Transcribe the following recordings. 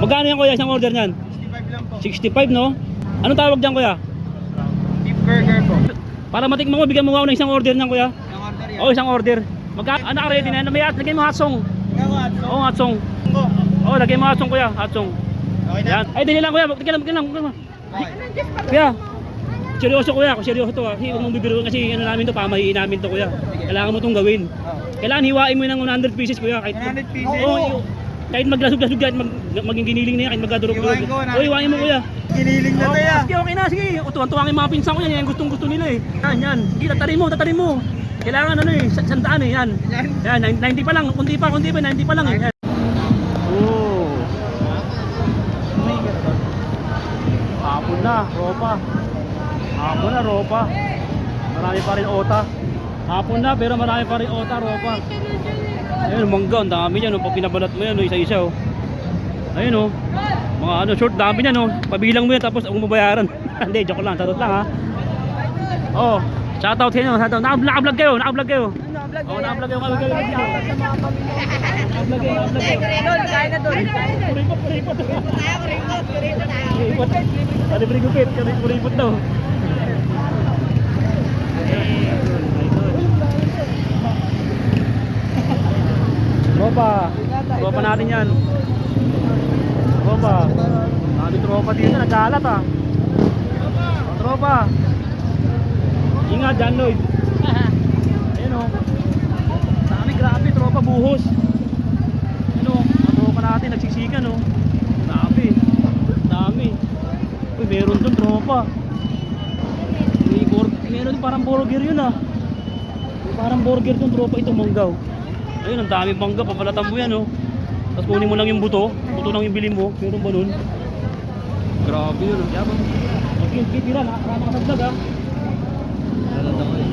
Magkano yan kuya, isang order niyan? 65 lang po. 65 no? Anong tawag diyan kuya? Beef burger po. Para matikman mo, bigyan mo ako ng isang order niyan kuya. Ang order yan. Oo, isang order. Magkano? Naka-ready na yan. May lagay mo hatsong. Ngawat. Oo, hatsong. Oo, lagay mo hatsong kuya, hatsong. Okay na? Yan. Ay, dili lang kuya, bigyan lang. Okay. Kuya, seryoso kuya, kung seryoso to kasi huwag mong bibiruin kasi ano namin to, pamahiin namin to kuya. Kailangan mo itong gawin. Kailangan hiwain mo ng 100 pieces kuya. Kahit, 100 pieces? Oo, kahit maglasog-lasog yan, maging giniling na yan, kahit magdadurog-durog. Hiwain ko, Oo, hiwain mo kuya. Giniling na Oo, to ya. sige, okay na, sige. Tuwang-tuwang yung mga pinsan ko yan, yan gustong gusto nila eh. Yan. Sige, tatarin mo. Kailangan ano eh, sandaan eh, yan. Yan, 90 pa lang, kunti pa, 90 pa lang eh. Yan. Oo. Hapon na, ropa. Marami pa rin ota. Hapon na, pero marami pa rin ota, ropa. Ayun, mangga, ang dami yan. Pag pinabalat mo yan, isa-isa. Ayun, mga ano, short, dami yan. Pabilang mo yan, tapos ang mabayaran. Hindi, joke lang, tarot lang ha. Oh, shoutout sa inyo, shoutout. Naka-vlog kayo. Oh, naka-vlog kayo. Naka-vlog kayo. Kuripot daw. Tropa natin yan. Tropa dito, nagkalat ah. Tropa. Ingat, John Lloyd. Ayun o. Dami, grabe, tropa, buhos. Ayun o, tropa natin, nagsisikan o. Dami. Uy, meron dun, tropa. Meron din parang burger yun ah. Parang burger dun, tropa, ito manggaw. Ayun, ang dami mangga, papalatan mo yan oh. Tapos kunin mo lang yung buto lang yung bilhin mo. Meron ba nun? Grabe yun oh. Yaman. Okay, tira, nakakama ka sa vlog ah. Lalanda ko eh.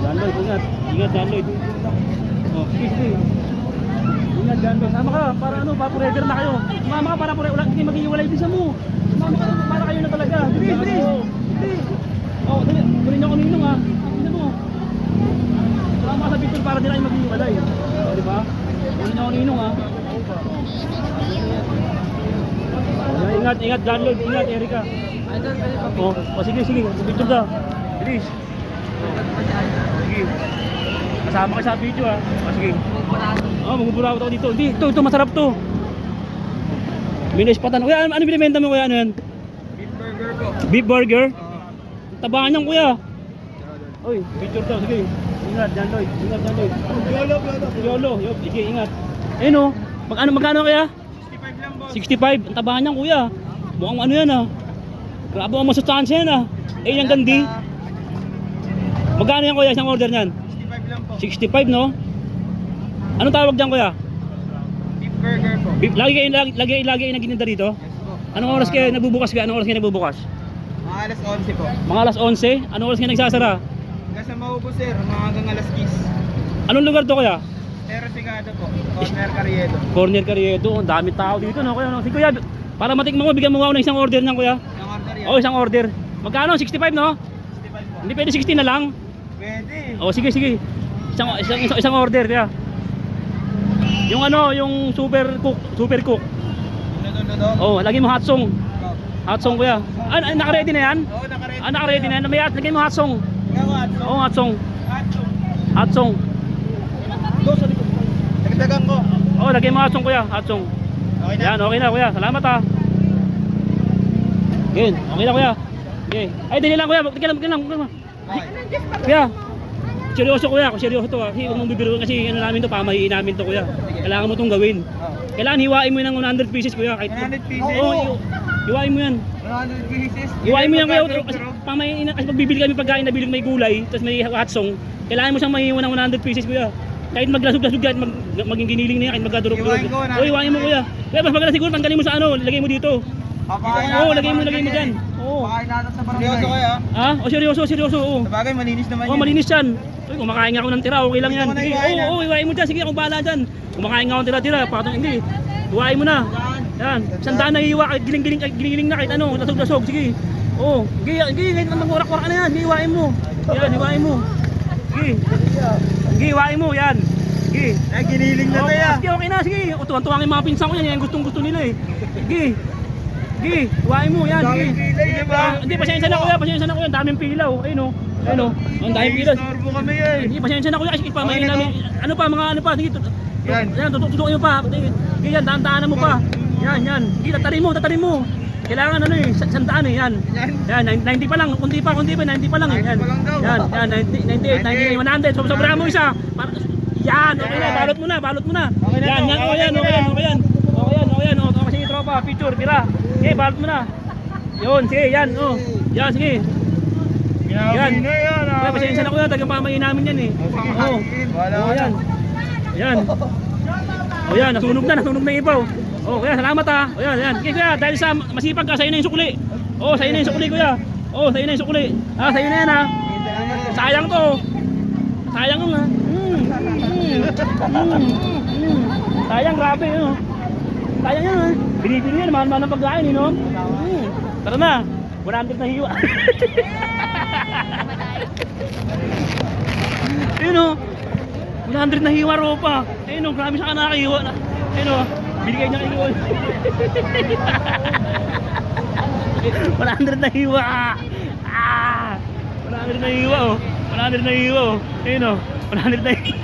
John Lloyd, ingat John Lloyd. Oh, sige. Ingat John Lloyd, sama ka, para ano, para forever na kayo. Sumama ka para forever, hindi maghiwalay bisa mo. Sumama ka, para kayo na talaga. Bilis. Oh, dali, kunin niyo ako ninong ah. Tingnan mo. Sumama ka sa picture para di na kayo maghiwalay. Oh, di ba? Kunin niyo ako ninong ah. Ingat John Lloyd, ingat Erika. Oh, sige, picture ka. Bilis. Sige. Kasama ka sa video ah. Sige. Oh, magbuburawat ako dito. Hindi, ito masarap to. Minispatan. Kuya, ano binibenta mo kuya? Ano yan? Beef burger po. Beef burger? Tabaan niyan kuya. Oy, picture daw. Sige. Ingat, John Lloyd. Yolo. Sige, ingat. Ayun oh. Magkano kaya? 65 lang po. 65. Ang tabaan niyan kuya. Mukhang ano yan ah. Grabe ang masustansya yan ah. Eh, yung gandi. Magkano yan kuya, isang order niyan? 65 lang po. 65 no? Anong tawag diyan kuya? Beef burger po. Beef, lagi kayo nagtitinda dito? Yes po. Anong oras kayo nagbubukas? Mga alas 11 po. Mga alas 11? Anong oras kayo nagsasara? Hanggang sa maubos sir, mga hanggang alas 10. Anong lugar to kuya? Terrasigado po. Corner Carriedo. Corner Carriedo. Ang dami tao dito no kuya. Si kuya, para matikman mo, bigyan mo ako ng isang order niyan kuya. Ang order yan. Oo, isang order. Magkano? 65 no? 65 po. Hindi pwede 60 na lang? Pwede. Oo, sige. Isang order kuya. Yung ano, yung super cook. Nuno. Oh, lagi mo hatsong. Hatsong kuya. Naka-ready na yan? Oo, nakaredy. Naka-ready na yan. Lagay mo hatsong. Ngawat. Oo, hatsong. Hatsong. Dagdagan ko. Oo, lagay mo hatsong kuya. Hatsong. Okay na. Yan, okay na kuya. Salamat ah. Yan, okay na kuya. Okay. Ay, dali lang kuya. Tingnan lang. Okay. Kuya. Seryoso kuya, kung seryoso to ah. Kasi huwag mong bibiruin kasi ano namin to, pamahiin namin to kuya. Kailangan mo itong gawin. Kailangan hiwain mo ng 100 pieces kuya. Kahit 100 pieces? Oo, hiwain mo yan. 100 pieces. Hiwain mo yan kuya. Kasi pamahiin na, kasi pag bibili kami pagkain na bilig may gulay, tapos may hatsong, kailangan mo siyang mahiwan ng 100 pieces kuya. Kahit maglasog-lasog yan, maging giniling na yan, kahit magdadurog-durog. Hiwain ko, Oo, hiwain mo kuya. Kuya, mas maganda siguro, tanggalin mo sa ano, lagay mo dito. Oo, lagay mo dyan. Oo. Pakain natin sa barangay. Seryoso kayo? Ah? O seryoso, oo. Sabagay, malinis naman Oo, malinis yan. Uy, kumakain nga ako ng tira, okay lang yan. Sige, oo, hiwain mo dyan, sige, akong bahala dyan. Kumakain nga ako ng tira-tira, pakatong hindi. Hiwain mo na. Yan, sandaan na hiwa, giling-giling na kahit ano, lasog-lasog, sige. Oo, kahit mag-urak-urak na yan, hiwain mo. Yan, hiwain mo. Sige, hiwain mo, yan. Sige, Sige. Ay, giniling na tayo. Sige, okay na, sige. O, tuwang-tuwang yung mga pinsan ko yan. Yan gustong gusto nila eh. Sige. Sige, tuwain mo, yan, sige. Sige ba? Hindi, pasensya na kuya, pasensya na kuya. Ang daming pila, oh. Ayun, oh. Ayun, oh. Ang daming pila. Istorbo kami eh. Hindi, pasensya na kuya. Sige, pamayin namin. Ano pa, mga ano pa. Sige, Yan. yan, tutukin mo pa. Sige, yan, daan-daanan mo pa. Yan, yan. Sige, tatarin mo. Kailangan ano eh, sandaan eh, yan. Yan. Yan, 90 pa lang, kundi pa, 90 pa lang eh. Yan, 90 pa lang daw. yan, 98, 100. Sobra mo isa. Yan, okay na, balot mo na. Okay na Yan, to, yan, okay okay yan. Okay, sige, picture, tira. Sige, balot mo na. Yun, sige, yan, oh. Yan, sige. Yan. Ginagawa na yan. Kuya, pasensya na kuya, tagang pamayin namin yan eh. Oo. Wala Oh, ka yan. Yan. Oh, yan, nasunog na yung ibaw. Oh, kuya, salamat ha. Oh, yan. Okay, kuya, dahil sa masipag ka, sa'yo na yung sukli. Oh, sa'yo na yung sukli, kuya. Oh, sa'yo na yung sukli. Ah, sa'yo na yan ha. Sayang to. Sayang yun ha. Sayang, grabe yun. Sayang yan ha. Binibili yan, mahal-mahal ng pagkain eh, no? Tara na. 100 na hiwa. Ayun o. 100 na hiwa ropa. Ayun o, grabe siya ka nakahiwa na. Ayun o, binigay niya hiwa. 100 na hiwa. 100 na hiwa o. 100 na hiwa o. Ayun o, 100 na hiwa.